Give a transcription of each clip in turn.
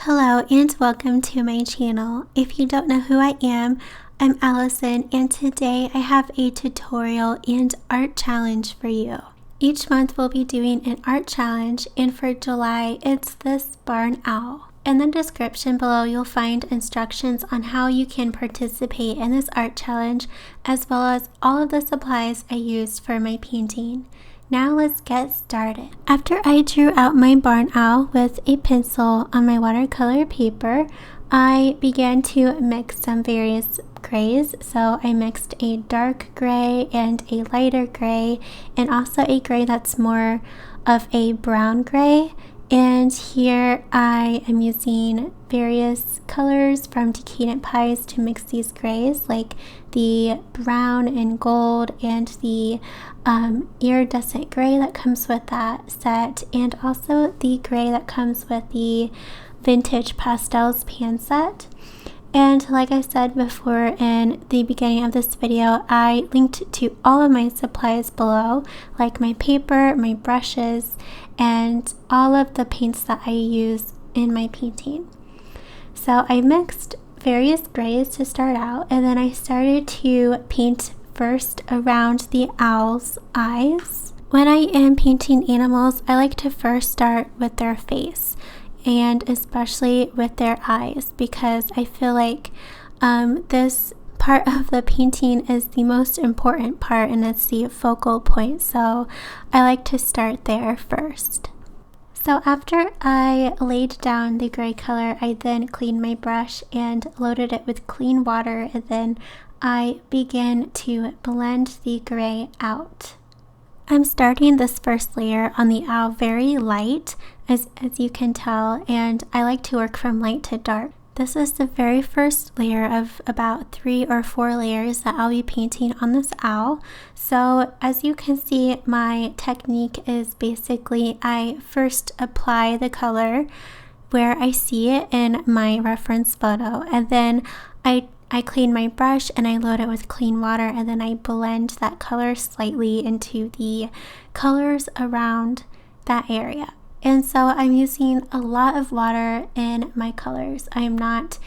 Hello and welcome to my channel. If you don't know who I am, I'm Allison, and today I have a tutorial and art challenge for you. Each month we'll be doing an art challenge, and for July it's this barn owl. In the description below you'll find instructions on how you can participate in this art challenge, as well as all of the supplies I used for my painting. Now let's get started. After I drew out my barn owl with a pencil on my watercolor paper, I began to mix some various grays. So I mixed a dark gray and a lighter gray, and also a gray that's more of a brown gray. And here I am using various colors from Decadent Pies to mix these grays, like the brown and gold and the iridescent gray that comes with that set, and also the gray that comes with the Vintage Pastels pan set. And like I said before in the beginning of this video, I linked to all of my supplies below, like my paper, my brushes, and all of the paints that I use in my painting. So I mixed various grays to start out, and then I started to paint first around the owl's eyes. When I am painting animals, I like to first start with their face, and especially with their eyes, because I feel like this part of the painting is the most important part, and it's the focal point, so I like to start there first. So after I laid down the gray color, I then cleaned my brush and loaded it with clean water, and then I began to blend the gray out. I'm starting this first layer on the owl very light, as you can tell, and I like to work from light to dark. This is the very first layer of about 3 or 4 layers that I'll be painting on this owl. So as you can see, my technique is basically I first apply the color where I see it in my reference photo, and then I clean my brush and I load it with clean water, and then I blend that color slightly into the colors around that area. And so I'm using a lot of water in my colors. I'm not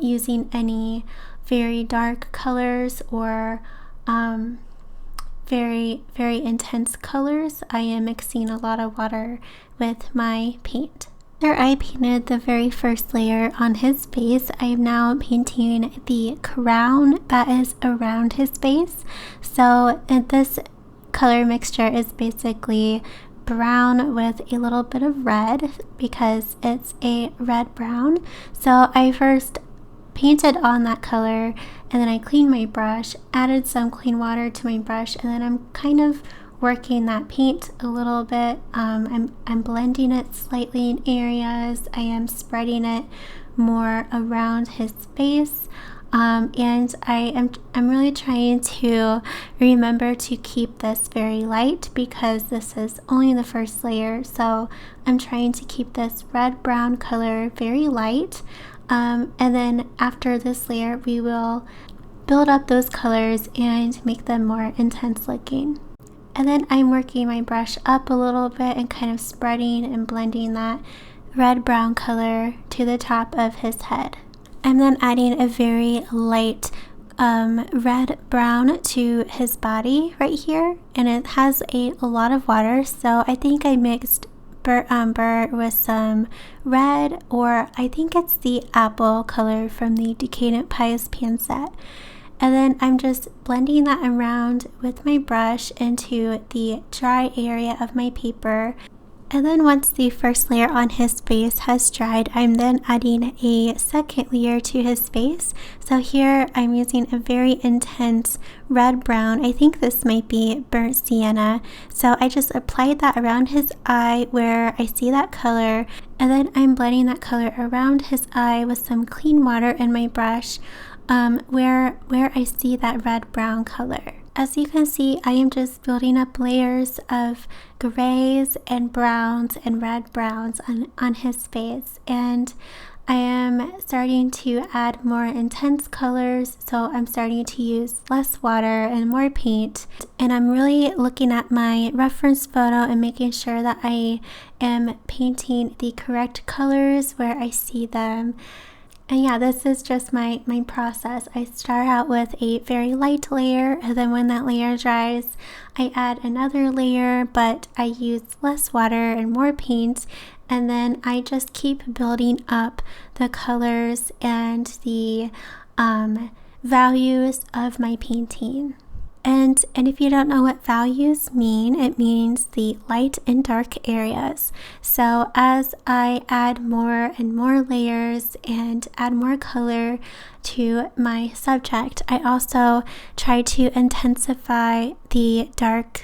using any very dark colors or very intense colors. I am mixing a lot of water with my paint. After I painted the very first layer on his face, I am now painting the crown that is around his face. So this color mixture is basically brown with a little bit of red, because it's a red brown. So I first painted on that color, and then I cleaned my brush, added some clean water to my brush, and then I'm kind of working that paint a little bit. I'm blending it slightly in areas. I am spreading it more around his face, and I'm really trying to remember to keep this very light, because this is only the first layer. So I'm trying to keep this red brown color very light, and then after this layer we will build up those colors and make them more intense looking. And then I'm working my brush up a little bit and kind of spreading and blending that red-brown color to the top of his head. I'm then adding a very light red-brown to his body right here, and it has a lot of water, so I think I mixed burnt with some red, or I think it's the apple color from the Decadent Pies pan set. And then I'm just blending that around with my brush into the dry area of my paper. And then once the first layer on his face has dried, I'm then adding a second layer to his face. So here I'm using a very intense red-brown. I think this might be burnt sienna. So I just applied that around his eye where I see that color, and then I'm blending that color around his eye with some clean water in my brush, where I see that red-brown color. as you can see, I am just building up layers of grays and browns and red browns on his face, and I am starting to add more intense colors, so I'm starting to use less water and more paint. And I'm really looking at my reference photo and making sure that I am painting the correct colors where I see them. And yeah, this is just my process. I start out with a very light layer, and then when that layer dries, I add another layer, but I use less water and more paint. And then I just keep building up the colors and the values of my painting. And if you don't know what values mean, it means the light and dark areas. So as I add more and more layers and add more color to my subject, I also try to intensify the dark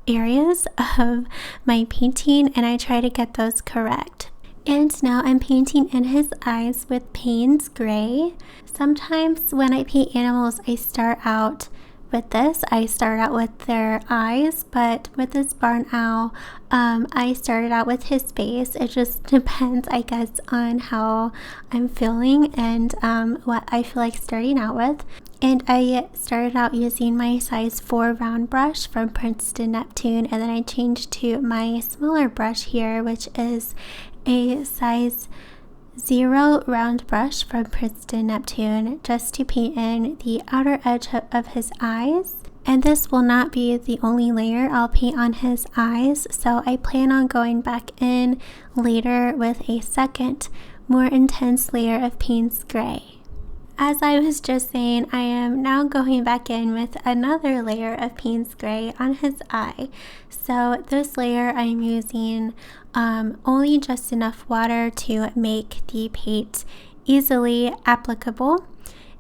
areas of my painting, and I try to get those correct. And now I'm painting in his eyes with Payne's Gray. Sometimes when I paint animals, I start out with this. I start out with their eyes, but with this barn owl, I started out with his face. It just depends, I guess, on how I'm feeling and what I feel like starting out with. And I started out using my size 4 round brush from Princeton Neptune, and then I changed to my smaller brush here, which is a size 0 round brush from Princeton Neptune, just to paint in the outer edge of his eyes. And this will not be the only layer I'll paint on his eyes, so I plan on going back in later with a second, more intense layer of Payne's Gray. As I was just saying, I am now going back in with another layer of Payne's Gray on his eye. So this layer I'm using only just enough water to make the paint easily applicable.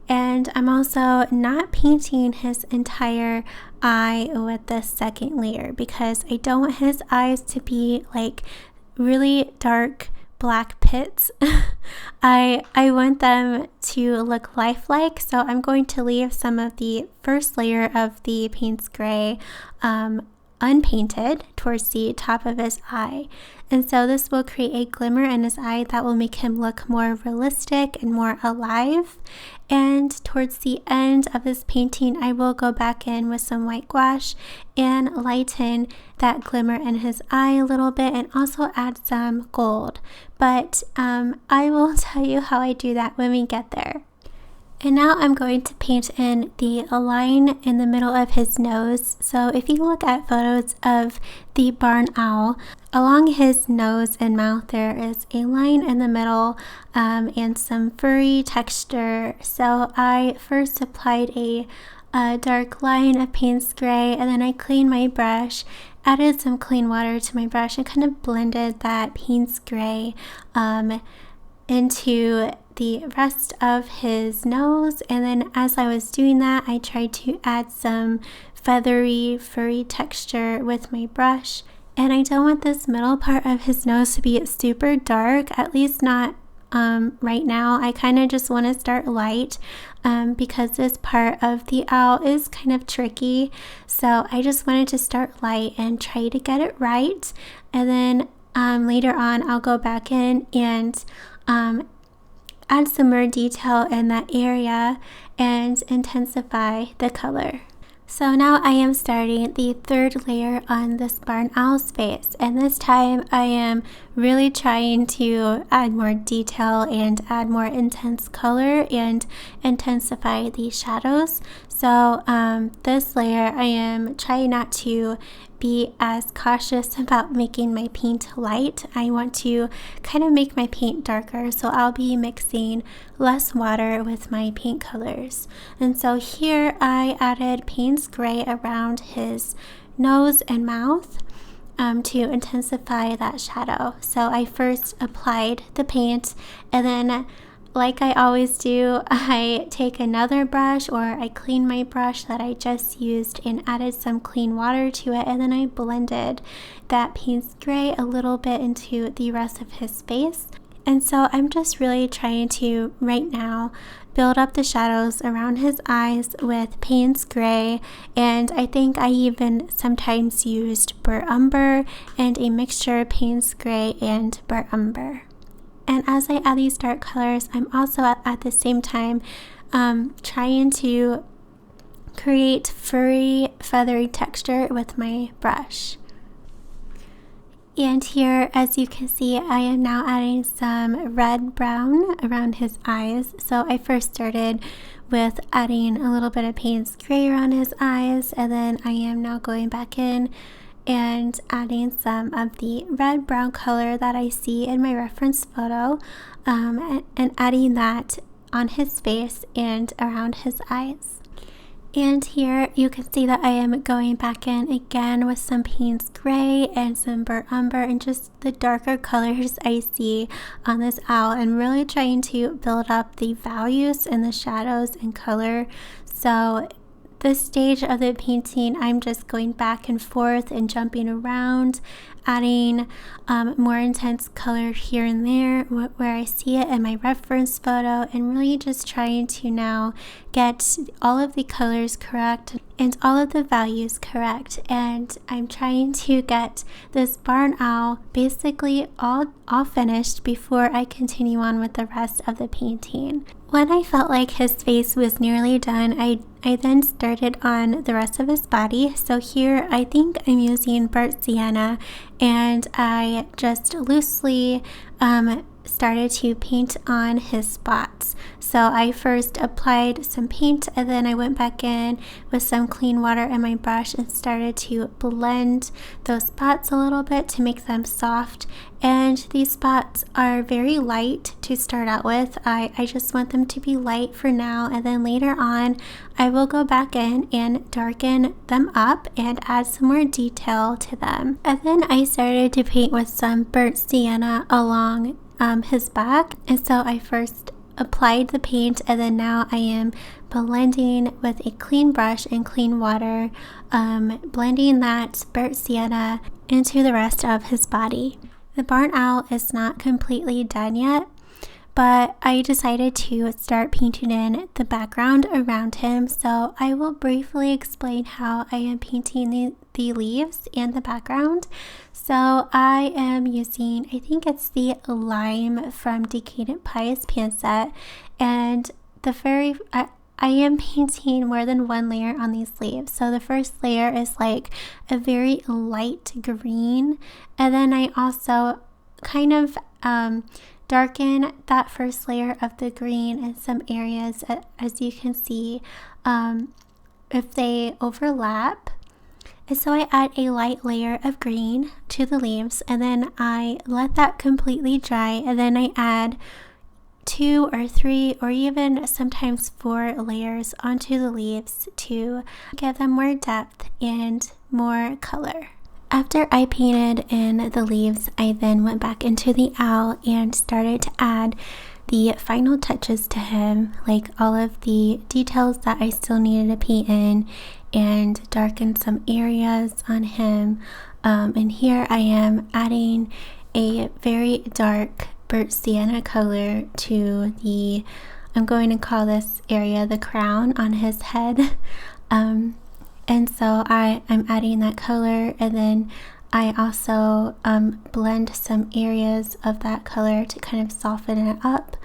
And I'm also not painting his entire eye with this second layer because I don't want his eyes to be like really dark black pits. I want them to look lifelike, so I'm going to leave some of the first layer of the Payne's Gray unpainted towards the top of his eye. And so this will create a glimmer in his eye that will make him look more realistic and more alive. And towards the end of this painting, I will go back in with some white gouache and lighten that glimmer in his eye a little bit and also add some gold. But I will tell you how I do that when we get there. And now I'm going to paint in the line in the middle of his nose. So if you look at photos of the barn owl, along his nose and mouth there is a line in the middle and some furry texture. So I first applied a dark line of Payne's Gray, and then I cleaned my brush, added some clean water to my brush, and kind of blended that Payne's Gray into the rest of his nose. And then as I was doing that, I tried to add some feathery, furry texture with my brush. And I don't want this middle part of his nose to be super dark, at least not right now. I kind of just want to start light because this part of the owl is kind of tricky. So I just wanted to start light and try to get it right. And then later on, I'll go back in and add some more detail in that area and intensify the color. So now I am starting the third layer on this barn owl's face, and this time I am really trying to add more detail and add more intense color and intensify the shadows. So this layer I am trying not to be as cautious about making my paint light. I want to kind of make my paint darker, so I'll be mixing less water with my paint colors. And so here I added Payne's Gray around his nose and mouth to intensify that shadow. So I first applied the paint, and then like I always do, I take another brush, or I clean my brush that I just used and added some clean water to it, and then I blended that Payne's Gray a little bit into the rest of his face. And so I'm just really trying to, right now, build up the shadows around his eyes with Payne's Gray, and I think I even sometimes used burnt umber and a mixture of Payne's Gray and burnt umber. And as I add these dark colors, I'm also at the same time trying to create furry, feathery texture with my brush. And here, as you can see, I am now adding some red brown around his eyes. So I first started with adding a little bit of Payne's Gray around his eyes, and then I am now going back in and adding some of the red brown color that I see in my reference photo, and adding that on his face and around his eyes. And here you can see that I am going back in again with some Payne's Gray and some burnt umber and just the darker colors I see on this owl, and really trying to build up the values and the shadows and color. So this stage of the painting, I'm just going back and forth and jumping around, adding more intense color here and there where I see it in my reference photo, and really just trying to now get all of the colors correct and all of the values correct. And I'm trying to get this barn owl basically all finished before I continue on with the rest of the painting. When I felt like his face was nearly done, I then started on the rest of his body. So here I think I'm using burnt sienna, and I just loosely started to paint on his spots. So I first applied some paint, and then I went back in with some clean water and my brush and started to blend those spots a little bit to make them soft. And these spots are very light to start out with. I just want them to be light for now, and then later on I will go back in and darken them up and add some more detail to them. And then I started to paint with some burnt sienna along his back. And so I first applied the paint, and then now I am blending with a clean brush and clean water, blending that burnt sienna into the rest of his body. The barn owl is not completely done yet, but I decided to start painting in the background around him. So I will briefly explain how I am painting the leaves and the background. So I am using, I think it's the lime from Decadent Pies pan set, and I am painting more than one layer on these leaves. So the first layer is like a very light green, and then I also kind of darken that first layer of the green in some areas, as you can see, if they overlap. And so I add a light layer of green to the leaves, and then I let that completely dry, and then I add 2 or 3 or even sometimes 4 layers onto the leaves to give them more depth and more color. After I painted in the leaves, I then went back into the owl and started to add the final touches to him, like all of the details that I still needed to paint in and darken some areas on him. And here I am adding a very dark burnt sienna color to I'm going to call this area the crown on his head. And so I'm adding that color, and then I also blend some areas of that color to kind of soften it up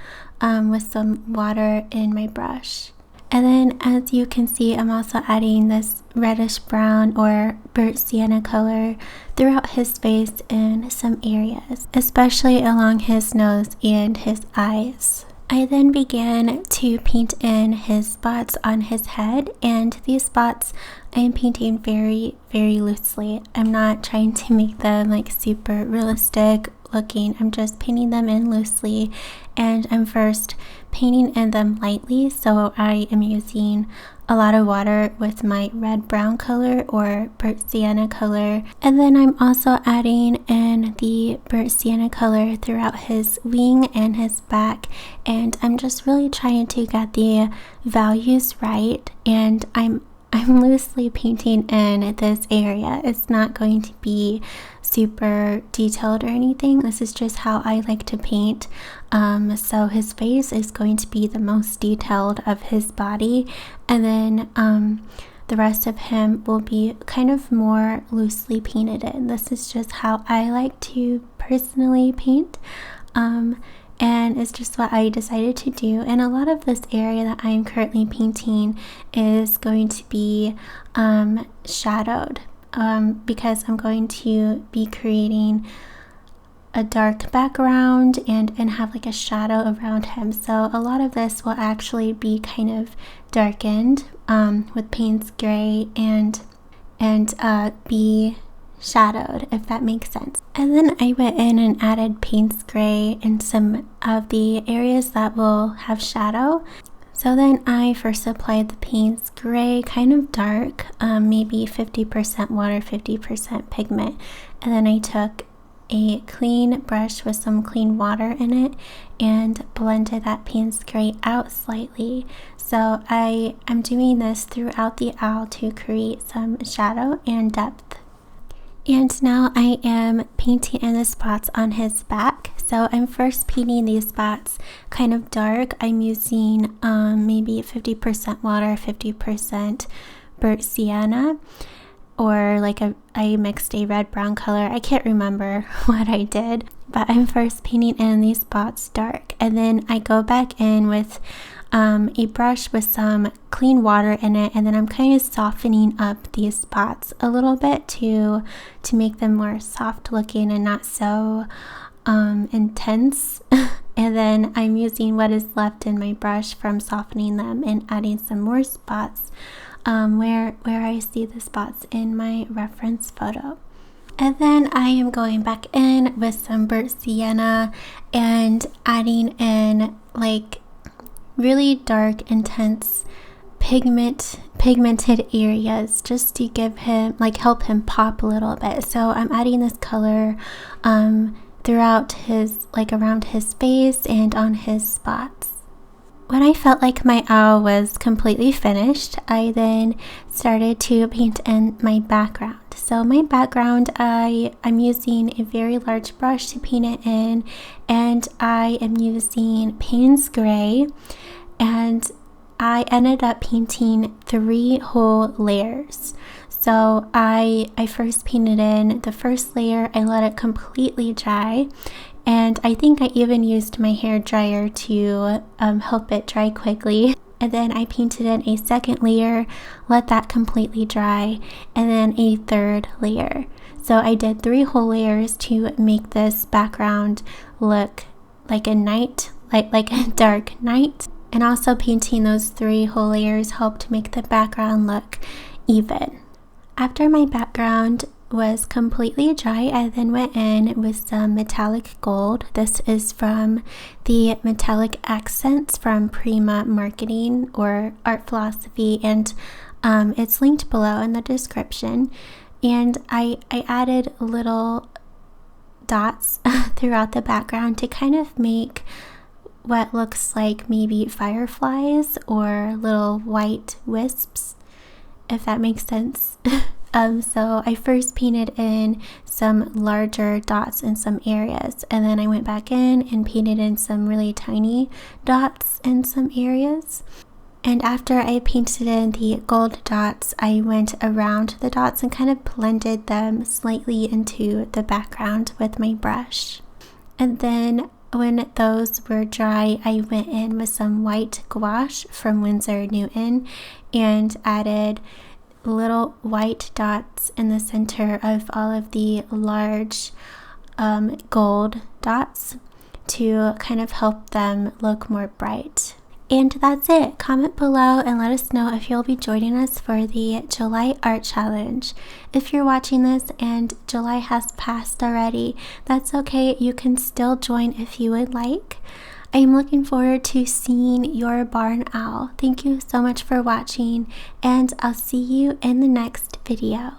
with some water in my brush. And then, as you can see, I'm also adding this reddish brown or burnt sienna color throughout his face in some areas, especially along his nose and his eyes. I then began to paint in his spots on his head, and these spots I am painting very, very loosely. I'm not trying to make them like super realistic looking. I'm just painting them in loosely, and I'm first painting in them lightly. So I am using a lot of water with my red brown color or burnt sienna color, and then I'm also adding in the burnt sienna color throughout his wing and his back, and I'm just really trying to get the values right. And I'm loosely painting in this area. It's not going to be super detailed or anything. This is just how I like to paint. So his face is going to be the most detailed of his body, and then the rest of him will be kind of more loosely painted in. This is just how I like to personally paint. And it's just what I decided to do. And a lot of this area that I am currently painting is going to be shadowed because I'm going to be creating a dark background and have like a shadow around him. So a lot of this will actually be kind of darkened with Payne's Gray and be shadowed, if that makes sense. And then I went in and added Payne's Gray in some of the areas that will have shadow. So then I first applied the Payne's Gray, kind of dark, maybe 50% water, 50% pigment. And then I took a clean brush with some clean water in it and blended that Payne's Gray out slightly. So I am doing this throughout the owl to create some shadow and depth. And now I am painting in the spots on his back. So I'm first painting these spots kind of dark. I'm using maybe 50% water, 50% burnt sienna, or like I mixed a red-brown color. I can't remember what I did, but I'm first painting in these spots dark. And then I go back in with a brush with some clean water in it, and then I'm kind of softening up these spots a little bit to make them more soft looking and not so intense. And then I'm using what is left in my brush from softening them and adding some more spots where I see the spots in my reference photo. And then I am going back in with some burnt sienna and adding in like really dark, intense pigmented areas just to give him, like, help him pop a little bit. So I'm adding this color throughout his, like, around his face and on his spots. When I felt like my owl was completely finished, I then started to paint in my background. So my background, I'm using a very large brush to paint it in, and I am using Payne's Gray, and I ended up painting 3 whole layers. So I first painted in the first layer, I let it completely dry, and I think I even used my hair dryer to help it dry quickly. And then I painted in a second layer, let that completely dry, and then a third layer. So I did 3 whole layers to make this background look like a night, like a dark night. And also painting those 3 whole layers helped make the background look even. After my background was completely dry, I then went in with some metallic gold. This is from the Metallic Accents from Prima Marketing or Art Philosophy, and it's linked below in the description. And I added little dots throughout the background to kind of make what looks like maybe fireflies or little white wisps, if that makes sense. So I first painted in some larger dots in some areas, and then I went back in and painted in some really tiny dots in some areas. And after I painted in the gold dots, I went around the dots and kind of blended them slightly into the background with my brush. And then when those were dry, I went in with some white gouache from Winsor Newton and added little white dots in the center of all of the large gold dots to kind of help them look more bright. And that's it. Comment below and let us know if you'll be joining us for the July Art Challenge. If you're watching this and July has passed already, that's okay. You can still join if you would like. I am looking forward to seeing your barn owl. Thank you so much for watching, and I'll see you in the next video.